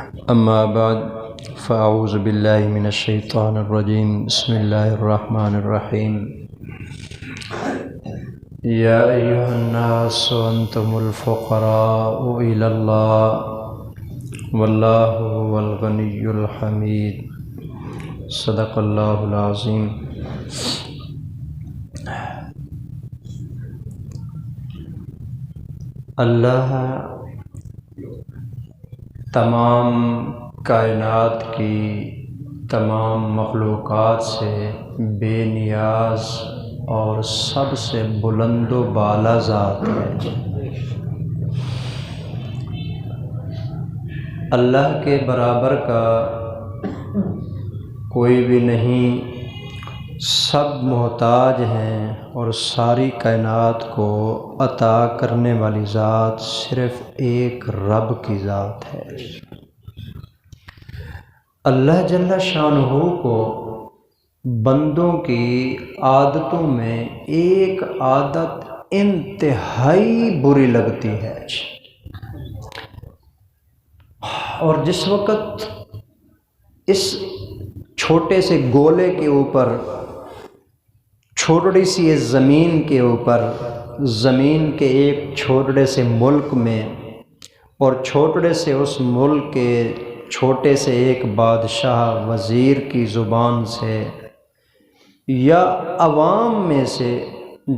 اما بعد فاعوذ باللہ من الشیطان الرجیم بسم اللہ الرحمن الرحیم یا ایہا الناس انتم الفقراء الی اللہ واللہ هو الغنی الحمید صدق اللہ العظیم۔ اللہ تمام کائنات کی تمام مخلوقات سے بے نیاز اور سب سے بلند و بالا ذات ہے۔ اللہ کے برابر کا کوئی بھی نہیں، سب محتاج ہیں اور ساری کائنات کو عطا کرنے والی ذات صرف ایک رب کی ذات ہے۔ اللہ جل شانہ کو بندوں کی عادتوں میں ایک عادت انتہائی بری لگتی ہے، اور جس وقت اس چھوٹے سے گولے کے اوپر، چھوٹی سی اس زمین کے اوپر، زمین کے ایک چھوٹے سے ملک میں اور چھوٹے سے اس ملک کے چھوٹے سے ایک بادشاہ وزیر کی زبان سے یا عوام میں سے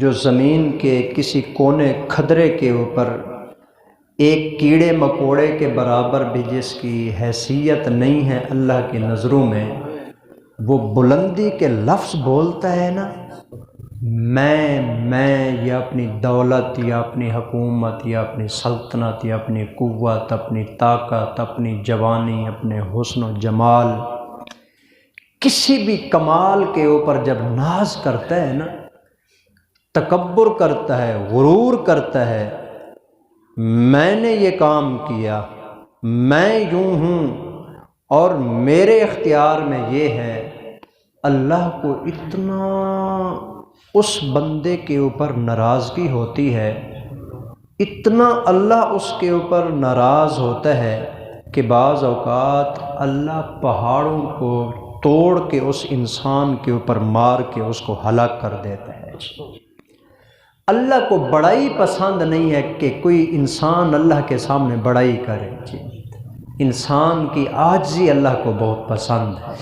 جو زمین کے کسی کونے کھدرے کے اوپر ایک کیڑے مکوڑے کے برابر بھی جس کی حیثیت نہیں ہے اللہ کی نظروں میں، وہ بلندی کے لفظ بولتا ہے نا، میں یا اپنی دولت یا اپنی حکومت یا اپنی سلطنت یا اپنی قوت، اپنی طاقت، اپنی جوانی، اپنے حسن و جمال، کسی بھی کمال کے اوپر جب ناز کرتا ہے نا، تکبر کرتا ہے، غرور کرتا ہے، میں نے یہ کام کیا، میں یوں ہوں اور میرے اختیار میں یہ ہے، اللہ کو اتنا اس بندے کے اوپر ناراضگی ہوتی ہے، اتنا اللہ اس کے اوپر ناراض ہوتا ہے کہ بعض اوقات اللہ پہاڑوں کو توڑ کے اس انسان کے اوپر مار کے اس کو ہلاک کر دیتا ہے۔ اللہ کو بڑائی پسند نہیں ہے کہ کوئی انسان اللہ کے سامنے بڑائی کرے، انسان کی عاجزی اللہ کو بہت پسند ہے۔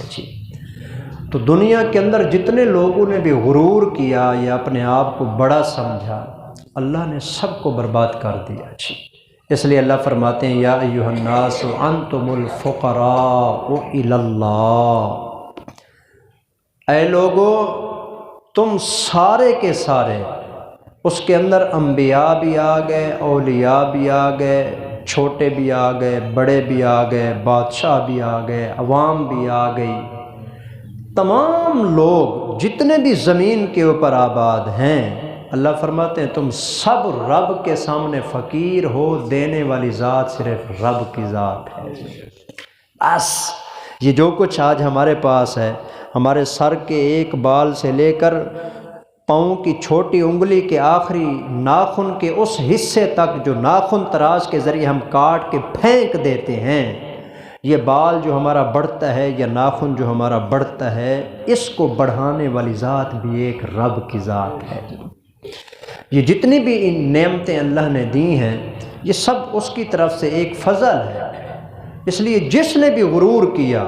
تو دنیا کے اندر جتنے لوگوں نے بھی غرور کیا یا اپنے آپ کو بڑا سمجھا، اللہ نے سب کو برباد کر دیا۔ اس لیے اللہ فرماتے ہیں یا ایھا الناس انتم الفقراء الی اللہ، اے لوگو تم سارے کے سارے، اس کے اندر انبیاء بھی آ گئے، اولیاء بھی آ گئے، چھوٹے بھی آ گئے، بڑے بھی آ گئے، بادشاہ بھی آ گئے، عوام بھی آ گئی، تمام لوگ جتنے بھی زمین کے اوپر آباد ہیں، اللہ فرماتے ہیں تم سب رب کے سامنے فقیر ہو، دینے والی ذات صرف رب کی ذات ہے۔ بس یہ جو کچھ آج ہمارے پاس ہے، ہمارے سر کے ایک بال سے لے کر پاؤں کی چھوٹی انگلی کے آخری ناخن کے اس حصے تک جو ناخن تراش کے ذریعے ہم کاٹ کے پھینک دیتے ہیں، یہ بال جو ہمارا بڑھتا ہے یا ناخن جو ہمارا بڑھتا ہے، اس کو بڑھانے والی ذات بھی ایک رب کی ذات ہے۔ یہ جتنی بھی ان نعمتیں اللہ نے دی ہیں، یہ سب اس کی طرف سے ایک فضل ہے۔ اس لیے جس نے بھی غرور کیا،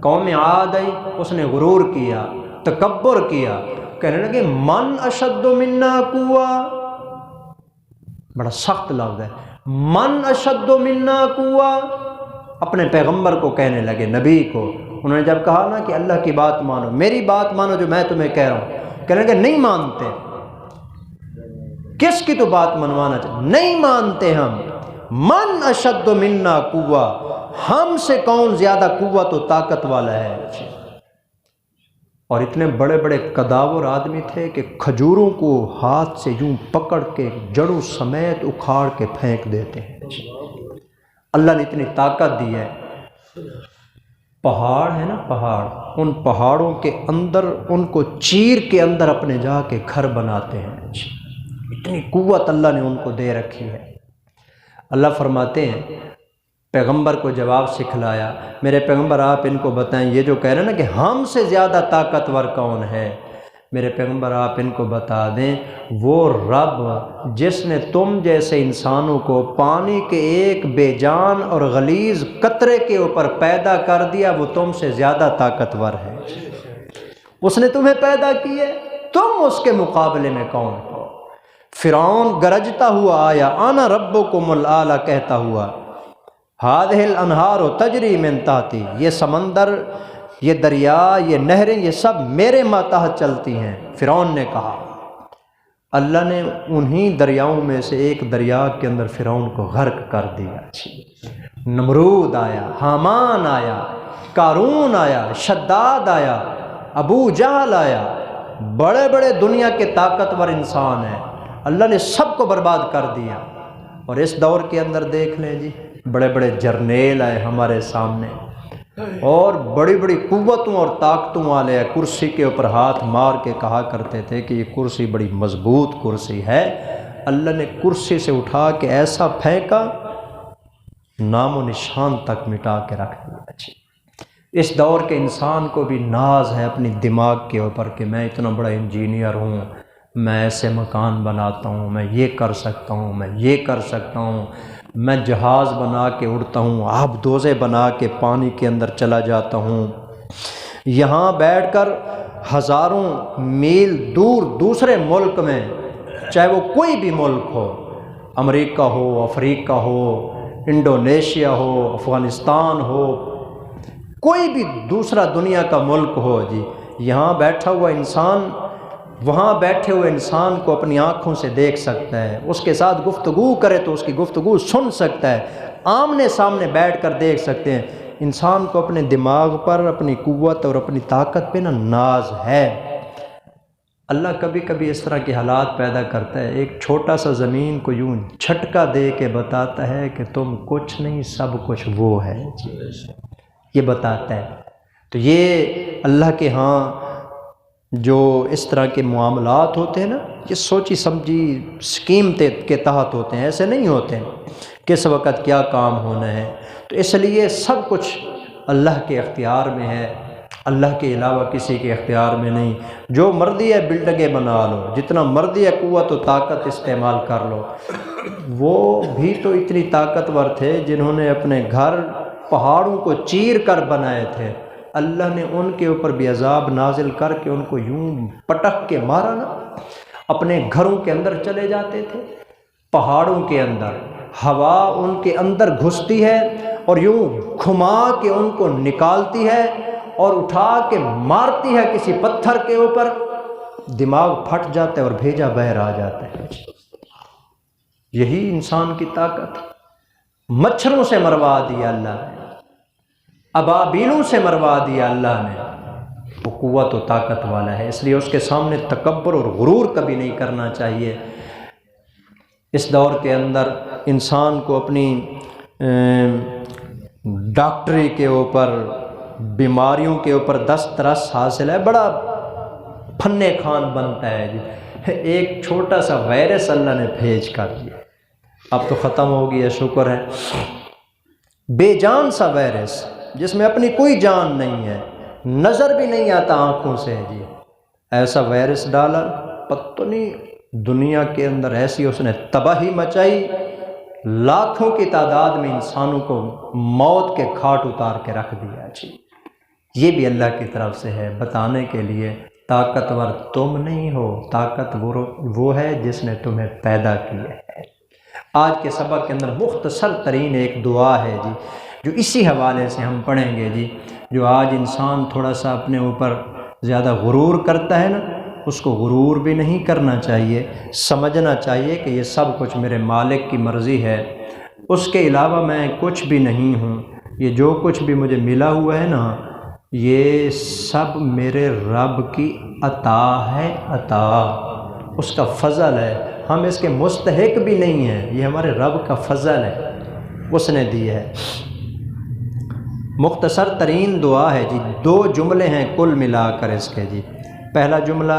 قوم عاد آئی، اس نے غرور کیا، تکبر کیا، کہنے لگے من اشد منا قوہ، بڑا سخت لفظ ہے، من اشد منا قوہ، اپنے پیغمبر کو کہنے لگے، نبی کو۔ انہوں نے جب کہا نا کہ اللہ کی بات مانو، میری بات مانو جو میں تمہیں کہہ رہا ہوں، کہنے لگے نہیں مانتے۔ کس کی تو بات منوانا چاہتے؟ نہیں مانتے ہم۔ من اشد منا قوہ، ہم سے کون زیادہ قوت و طاقت والا ہے؟ اور اتنے بڑے بڑے قداور آدمی تھے کہ کھجوروں کو ہاتھ سے یوں پکڑ کے جڑوں سمیت اکھاڑ کے پھینک دیتے ہیں۔ اللہ نے اتنی طاقت دی ہے۔ پہاڑ ہے نا، پہاڑ، ان پہاڑوں کے اندر ان کو چیر کے اندر اپنے جا کے گھر بناتے ہیں۔ اتنی قوت اللہ نے ان کو دے رکھی ہے۔ اللہ فرماتے ہیں پیغمبر کو جواب سکھلایا، میرے پیغمبر آپ ان کو بتائیں، یہ جو کہہ رہے ہیں نا کہ ہم سے زیادہ طاقتور کون ہے، میرے پیغمبر آپ ان کو بتا دیں وہ رب جس نے تم جیسے انسانوں کو پانی کے ایک بے جان اور غلیظ قطرے کے اوپر پیدا کر دیا، وہ تم سے زیادہ طاقتور ہے۔ اس نے تمہیں پیدا کی ہے، تم اس کے مقابلے میں کون ہو؟ فرعون گرجتا ہوا آیا، انا ربکم الاعلی کہتا ہوا، ہذہ الانہار تجری من تحتی، یہ سمندر، یہ دریا، یہ نہریں، یہ سب میرے ماتحت چلتی ہیں۔ فرعون نے کہا، اللہ نے انہی دریاؤں میں سے ایک دریا کے اندر فرعون کو غرق کر دیا۔ نمرود آیا، حامان آیا، قارون آیا، شداد آیا، ابو جہل آیا، بڑے بڑے دنیا کے طاقتور انسان ہیں، اللہ نے سب کو برباد کر دیا۔ اور اس دور کے اندر دیکھ لیں جی، بڑے بڑے جرنیل آئے ہمارے سامنے اور بڑی بڑی قوتوں اور طاقتوں والے کرسی کے اوپر ہاتھ مار کے کہا کرتے تھے کہ یہ کرسی بڑی مضبوط کرسی ہے، اللہ نے کرسی سے اٹھا کے ایسا پھینکا، نام و نشان تک مٹا کے رکھ دیا۔ اس دور کے انسان کو بھی ناز ہے اپنی دماغ کے اوپر کہ میں اتنا بڑا انجینئر ہوں، میں ایسے مکان بناتا ہوں، میں یہ کر سکتا ہوں، میں یہ کر سکتا ہوں، میں جہاز بنا کے اڑتا ہوں، آب دوزے بنا کے پانی کے اندر چلا جاتا ہوں، یہاں بیٹھ کر ہزاروں میل دور دوسرے ملک میں، چاہے وہ کوئی بھی ملک ہو، امریکہ ہو، افریقہ ہو، انڈونیشیا ہو، افغانستان ہو، کوئی بھی دوسرا دنیا کا ملک ہو جی، یہاں بیٹھا ہوا انسان وہاں بیٹھے ہوئے انسان کو اپنی آنکھوں سے دیکھ سکتا ہے، اس کے ساتھ گفتگو کرے تو اس کی گفتگو سن سکتا ہے، آمنے سامنے بیٹھ کر دیکھ سکتے ہیں۔ انسان کو اپنے دماغ پر، اپنی قوت اور اپنی طاقت پہ ناز ہے۔ اللہ کبھی کبھی اس طرح کے حالات پیدا کرتا ہے، ایک چھوٹا سا زمین کو یوں جھٹکا دے کے بتاتا ہے کہ تم کچھ نہیں، سب کچھ وہ ہے، یہ بتاتا ہے۔ تو یہ اللہ کے ہاں جو اس طرح کے معاملات ہوتے ہیں نا، یہ سوچی سمجھی سکیم کے تحت ہوتے ہیں، ایسے نہیں ہوتے ہیں کس وقت کیا کام ہونا ہے۔ تو اس لیے سب کچھ اللہ کے اختیار میں ہے، اللہ کے علاوہ کسی کے اختیار میں نہیں۔ جو مرضی ہے بلڈنگیں بنا لو، جتنا مرضی ہے قوت و طاقت استعمال کر لو۔ وہ بھی تو اتنی طاقتور تھے جنہوں نے اپنے گھر پہاڑوں کو چیر کر بنائے تھے، اللہ نے ان کے اوپر بھی عذاب نازل کر کے ان کو یوں پٹک کے مارا نا، اپنے گھروں کے اندر چلے جاتے تھے، پہاڑوں کے اندر ہوا ان کے اندر گھستی ہے اور یوں گھما کے ان کو نکالتی ہے اور اٹھا کے مارتی ہے کسی پتھر کے اوپر، دماغ پھٹ جاتا ہے اور بھیجا بہر آ جاتا ہے۔ یہی انسان کی طاقت، مچھروں سے مروا دیا اللہ نے، ابابیلوں سے مروا دیا اللہ نے، وہ قوت و طاقت والا ہے، اس لیے اس کے سامنے تکبر اور غرور کبھی نہیں کرنا چاہیے۔ اس دور کے اندر انسان کو اپنی ڈاکٹری کے اوپر، بیماریوں کے اوپر دست رس حاصل ہے، بڑا فن خوان بنتا ہے جی۔ ایک چھوٹا سا وائرس اللہ نے بھیج کر دیا، اب تو ختم ہو گیا، شکر ہے، بے جان سا وائرس جس میں اپنی کوئی جان نہیں ہے، نظر بھی نہیں آتا آنکھوں سے جی، ایسا وائرس ڈالا، پتہ نہیں دنیا کے اندر ایسی اس نے تباہی مچائی، لاکھوں کی تعداد میں انسانوں کو موت کے کھاٹ اتار کے رکھ دیا جی۔ یہ بھی اللہ کی طرف سے ہے، بتانے کے لیے طاقتور تم نہیں ہو، طاقتور وہ ہے جس نے تمہیں پیدا کیا ہے۔ آج کے سبق کے اندر مختصر ترین ایک دعا ہے جی، جو اسی حوالے سے ہم پڑھیں گے جی۔ جو آج انسان تھوڑا سا اپنے اوپر زیادہ غرور کرتا ہے نا، اس کو غرور بھی نہیں کرنا چاہیے، سمجھنا چاہیے کہ یہ سب کچھ میرے مالک کی مرضی ہے، اس کے علاوہ میں کچھ بھی نہیں ہوں، یہ جو کچھ بھی مجھے ملا ہوا ہے نا، یہ سب میرے رب کی عطا ہے، عطا اس کا فضل ہے، ہم اس کے مستحق بھی نہیں ہیں، یہ ہمارے رب کا فضل ہے، اس نے دی ہے۔ مختصر ترین دعا ہے جی، 2 جملے ہیں کل ملا کر اس کے جی۔ پہلا جملہ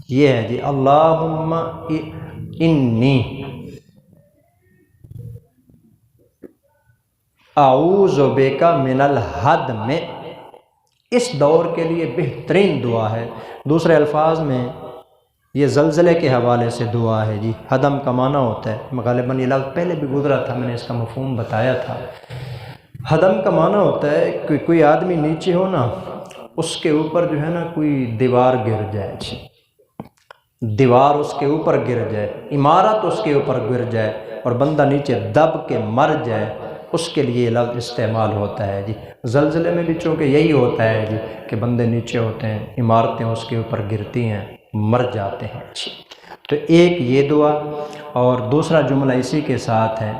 یہ ہے جی، اللہم انی، اعوذ بک من الہدم، اس دور کے لیے بہترین دعا ہے۔ دوسرے الفاظ میں یہ زلزلے کے حوالے سے دعا ہے جی۔ ہدم کا معنی ہوتا ہے، غالباً یہ لفظ پہلے بھی گزرا تھا، میں نے اس کا مفہوم بتایا تھا۔ ہدم کا معنی ہوتا ہے کہ کوئی آدمی نیچے ہو نا، اس کے اوپر جو ہے نا کوئی دیوار گر جائے جی، دیوار اس کے اوپر گر جائے، عمارت اس کے اوپر گر جائے اور بندہ نیچے دب کے مر جائے، اس کے لیے یہ لفظ استعمال ہوتا ہے جی۔ زلزلے میں بھی چونکہ یہی ہوتا ہے جی کہ بندے نیچے ہوتے ہیں، عمارتیں اس کے اوپر گرتی ہیں، مر جاتے ہیں جی۔ تو ایک یہ دعا، اور دوسرا جملہ اسی کے ساتھ ہے،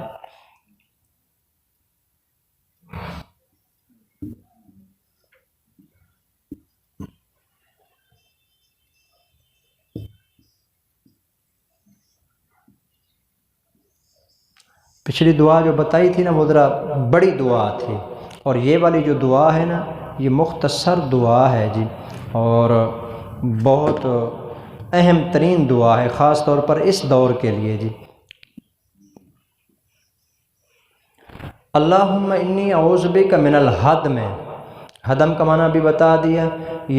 پچھلی دعا جو بتائی تھی نا وہ ذرا بڑی دعا تھی، اور یہ والی جو دعا ہے نا یہ مختصر دعا ہے جی، اور بہت اہم ترین دعا ہے خاص طور پر اس دور کے لیے جی۔ اللہم انی اعوذ بک من الہدم، ہدم کا معنی بھی بتا دیا،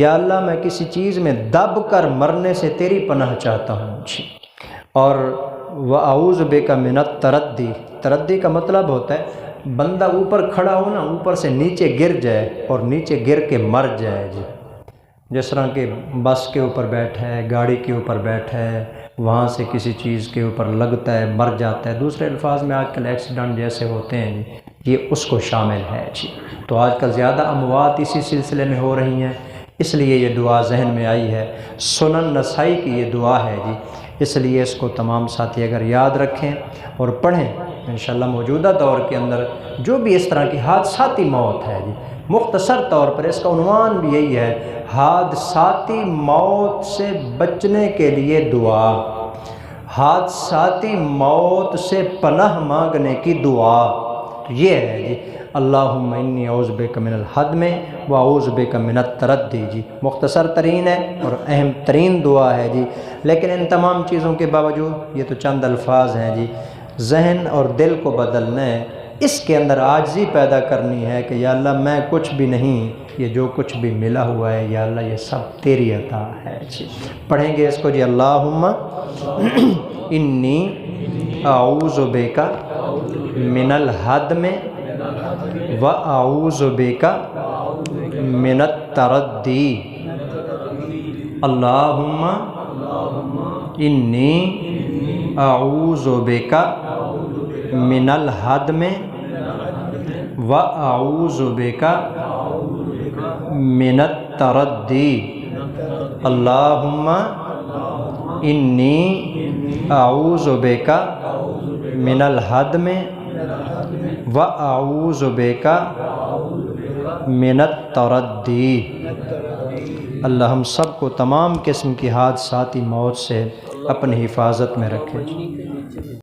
یا اللہ میں کسی چیز میں دب کر مرنے سے تیری پناہ چاہتا ہوں جی۔ اور وَأَعُوذُ بِكَ مِنَ التَّرَدِّ، تردی کا مطلب ہوتا ہے بندہ اوپر کھڑا ہو نا، اوپر سے نیچے گر جائے اور نیچے گر کے مر جائے جی۔ جس طرح کہ بس کے اوپر بیٹھا ہے، گاڑی کے اوپر بیٹھا ہے، وہاں سے کسی چیز کے اوپر لگتا ہے، مر جاتا ہے۔ دوسرے الفاظ میں آج کل ایکسیڈنٹ جیسے ہوتے ہیں جی، یہ اس کو شامل ہے جی۔ تو آج کل زیادہ اموات اسی سلسلے میں ہو رہی ہیں، اس لیے یہ دعا ذہن میں آئی ہے۔ سنن نسائی کی یہ دعا ہے جی، اس لیے اس کو تمام ساتھی اگر یاد رکھیں اور پڑھیں، انشاءاللہ موجودہ دور کے اندر جو بھی اس طرح کی حادثاتی موت ہے جی، مختصر طور پر اس کا عنوان بھی یہی ہے، حادثاتی موت سے بچنے کے لیے دعا، حادثاتی موت سے پناہ مانگنے کی دعا، تو یہ ہے جی اللہم انی اعوذ بک من الہدم واعوذ بک من التردی جی۔ مختصر ترین ہے اور اہم ترین دعا ہے جی، لیکن ان تمام چیزوں کے باوجود یہ تو چند الفاظ ہیں جی، ذہن اور دل کو بدلنا ہے، اس کے اندر عاجزی پیدا کرنی ہے کہ یا اللہ میں کچھ بھی نہیں، یہ جو کچھ بھی ملا ہوا ہے یا اللہ یہ سب تیری عطا ہے جی۔ پڑھیں گے اس کو جی، اللہم انی اعوذ بک من الہدم وَأَعُوذُ بِكَ مِنَ التَّرَدِّي، اللہم انی اعوذ بک من الہدم وَأَعُوذُ بِكَ من التَّرَدِّي، اللہم انی اعوذ بک من الہدم وَأَعُوذُ بِكَ مِنَ التَّرَدِّي۔ اللہ ہم سب کو تمام قسم کی حادثاتی موت سے اپنی حفاظت میں رکھے۔